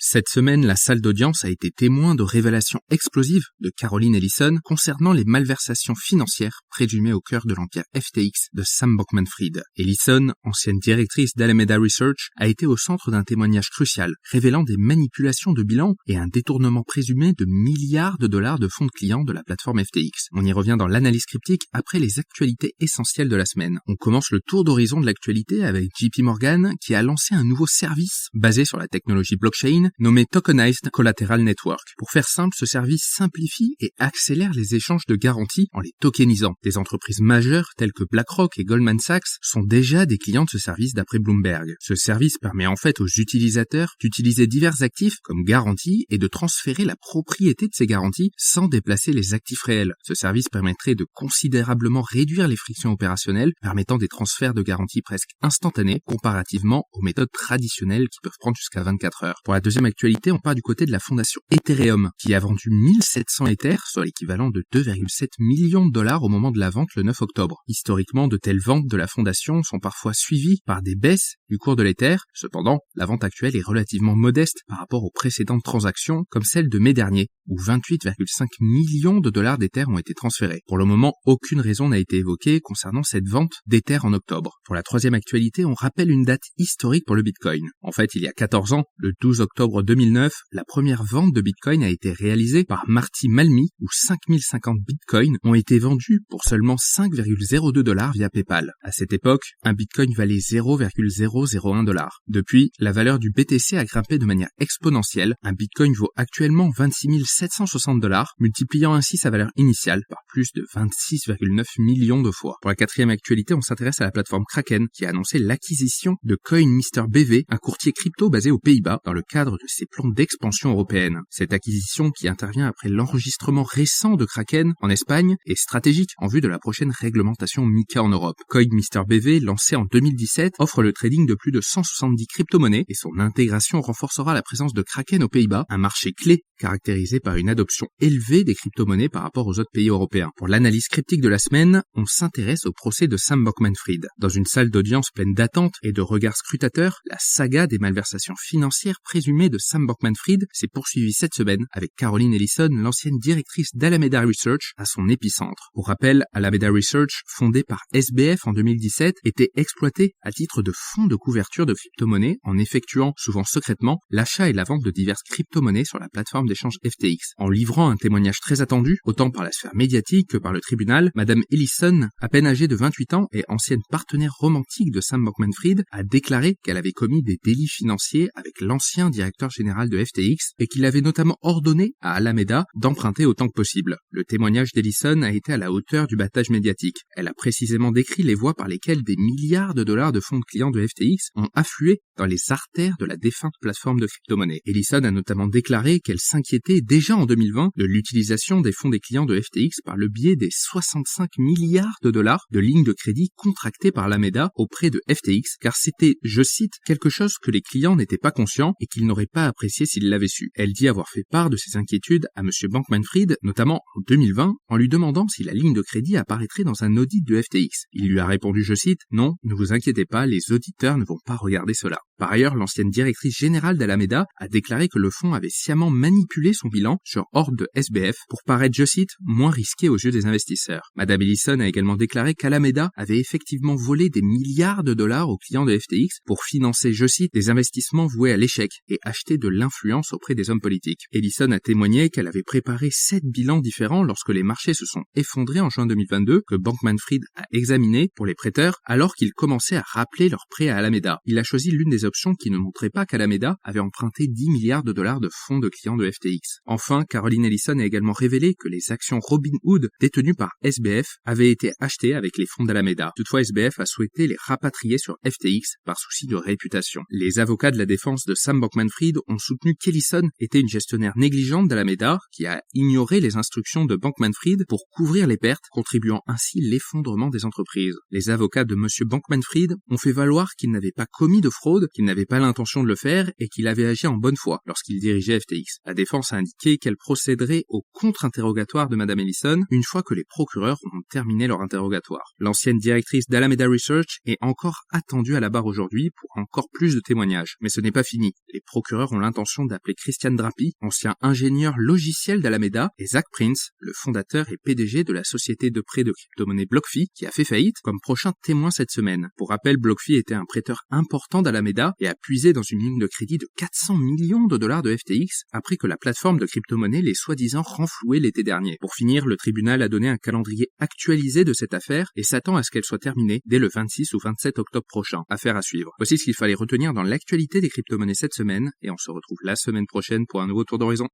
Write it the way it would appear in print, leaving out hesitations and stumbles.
Cette semaine, la salle d'audience a été témoin de révélations explosives de Caroline Ellison concernant les malversations financières présumées au cœur de l'empire FTX de Sam Bankman-Fried. Ellison, ancienne directrice d'Alameda Research, a été au centre d'un témoignage crucial, révélant des manipulations de bilan et un détournement présumé de milliards de dollars de fonds de clients de la plateforme FTX. On y revient dans l'analyse cryptique après les actualités essentielles de la semaine. On commence le tour d'horizon de l'actualité avec JP Morgan qui a lancé un nouveau service basé sur la technologie blockchain nommé Tokenized Collateral Network. Pour faire simple, ce service simplifie et accélère les échanges de garanties en les tokenisant. Des entreprises majeures telles que BlackRock et Goldman Sachs sont déjà des clients de ce service d'après Bloomberg. Ce service permet en fait aux utilisateurs d'utiliser divers actifs comme garanties et de transférer la propriété de ces garanties sans déplacer les actifs réels. Ce service permettrait de considérablement réduire les frictions opérationnelles, permettant des transferts de garanties presque instantanés comparativement aux méthodes traditionnelles qui peuvent prendre jusqu'à 24 heures. Pour la deuxième actualité, on part du côté de la fondation Ethereum, qui a vendu 1700 Ethers, soit l'équivalent de 2,7 millions de dollars au moment de la vente le 9 octobre. Historiquement, de telles ventes de la fondation sont parfois suivies par des baisses du cours de l'Ether. Cependant, la vente actuelle est relativement modeste par rapport aux précédentes transactions, comme celle de mai dernier, où 28,5 millions de dollars d'Ether ont été transférés. Pour le moment, aucune raison n'a été évoquée concernant cette vente d'Ether en octobre. Pour la troisième actualité, on rappelle une date historique pour le Bitcoin. En fait, il y a 14 ans, le 12 octobre 2009, la première vente de Bitcoin a été réalisée par Marty Malmi, où 5050 Bitcoins ont été vendus pour seulement 5,02 dollars via PayPal. À cette époque, un Bitcoin valait 0,001 dollars. Depuis, la valeur du BTC a grimpé de manière exponentielle. Un Bitcoin vaut actuellement 26 760 dollars, multipliant ainsi sa valeur initiale par plus de 26,9 millions de fois. Pour la quatrième actualité, on s'intéresse à la plateforme Kraken, qui a annoncé l'acquisition de CoinMrBV, un courtier crypto basé aux Pays-Bas, dans le cadre de ses plans d'expansion européenne. Cette acquisition, qui intervient après l'enregistrement récent de Kraken en Espagne, est stratégique en vue de la prochaine réglementation MiCA en Europe. CoinMrBV, lancé en 2017, offre le trading de plus de 170 crypto-monnaies et son intégration renforcera la présence de Kraken aux Pays-Bas, un marché clé caractérisé par une adoption élevée des crypto-monnaies par rapport aux autres pays européens. Pour l'analyse cryptique de la semaine, on s'intéresse au procès de Sam Bankman-Fried. Dans une salle d'audience pleine d'attentes et de regards scrutateurs, la saga des malversations financières présumées de Sam Bankman-Fried s'est poursuivie cette semaine avec Caroline Ellison, l'ancienne directrice d'Alameda Research, à son épicentre. Pour rappel, Alameda Research, fondée par SBF en 2017, était exploitée à titre de fonds de couverture de crypto-monnaies en effectuant, souvent secrètement, l'achat et la vente de diverses crypto-monnaies sur la plateforme d'échange FTX. En livrant un témoignage très attendu, autant par la sphère médiatique que par le tribunal, Madame Ellison, à peine âgée de 28 ans et ancienne partenaire romantique de Sam Bankman-Fried, a déclaré qu'elle avait commis des délits financiers avec l'ancien directeur général de FTX et qu'il avait notamment ordonné à Alameda d'emprunter autant que possible. Le témoignage d'Ellison a été à la hauteur du battage médiatique. Elle a précisément décrit les voies par lesquelles des milliards de dollars de fonds de clients de FTX ont afflué dans les artères de la défunte plateforme de crypto-monnaie. Ellison a notamment déclaré qu'elle s'inquiétait déjà en 2020 de l'utilisation des fonds des clients de FTX par le biais des 65 milliards de dollars de lignes de crédit contractées par Alameda auprès de FTX, car c'était, je cite, quelque chose que les clients n'étaient pas conscients et qu'ils n'auraient pas apprécié s'ils l'avaient su. Elle dit avoir fait part de ses inquiétudes à M. Bankman-Fried, notamment en 2020, en lui demandant si la ligne de crédit apparaîtrait dans un audit de FTX. Il lui a répondu, je cite, « Non, ne vous inquiétez pas, les auditeurs ne vont pas regarder cela ». Par ailleurs, l'ancienne directrice générale d'Alameda a déclaré que le fonds avait sciemment manipulé son bilan sur ordre de SBF pour paraître, je cite, moins risqué aux yeux des investisseurs. Madame Ellison a également déclaré qu'Alameda avait effectivement volé des milliards de dollars aux clients de FTX pour financer, je cite, des investissements voués à l'échec et acheter de l'influence auprès des hommes politiques. Ellison a témoigné qu'elle avait préparé 7 bilans différents lorsque les marchés se sont effondrés en juin 2022, que Bankman-Fried a examiné pour les prêteurs alors qu'ils commençaient à rappeler leurs prêts à Alameda. Il a choisi l'une des options qui ne montrait pas qu'Alameda avait emprunté 10 milliards de dollars de fonds de clients de FTX. Enfin, Caroline Ellison a également révélé que les actions Robinhood détenues par SBF avaient été achetées avec les fonds d'Alameda. Toutefois, SBF a souhaité les rapatrier sur FTX par souci de réputation. Les avocats de la défense de Sam Bankman-Fried ont soutenu qu'Ellison était une gestionnaire négligente d'Alameda qui a ignoré les instructions de Bankman-Fried pour couvrir les pertes, contribuant ainsi l'effondrement des entreprises. Les avocats de M. Bankman-Fried ont fait valoir qu'il n'avait pas commis de fraude, qu'il n'avait pas l'intention de le faire et qu'il avait agi en bonne foi lorsqu'il dirigeait FTX. La défense a indiqué qu'elle procéderait au contre-interrogatoire de Madame Ellison une fois que les procureurs auront terminé leur interrogatoire. L'ancienne directrice d'Alameda Research est encore attendue à la barre aujourd'hui pour encore plus de témoignages. Mais ce n'est pas fini. Les procureurs procureurs ont l'intention d'appeler Christian Drappi, ancien ingénieur logiciel d'Alameda, et Zach Prince, le fondateur et PDG de la société de prêt de crypto-monnaie BlockFi, qui a fait faillite, comme prochain témoin cette semaine. Pour rappel, BlockFi était un prêteur important d'Alameda et a puisé dans une ligne de crédit de 400 millions de dollars de FTX après que la plateforme de crypto-monnaie l'ait soi-disant renfloué l'été dernier. Pour finir, le tribunal a donné un calendrier actualisé de cette affaire et s'attend à ce qu'elle soit terminée dès le 26 ou 27 octobre prochain. Affaire à suivre. Voici ce qu'il fallait retenir dans l'actualité des crypto-monnaies cette semaine et on se retrouve la semaine prochaine pour un nouveau tour d'horizon.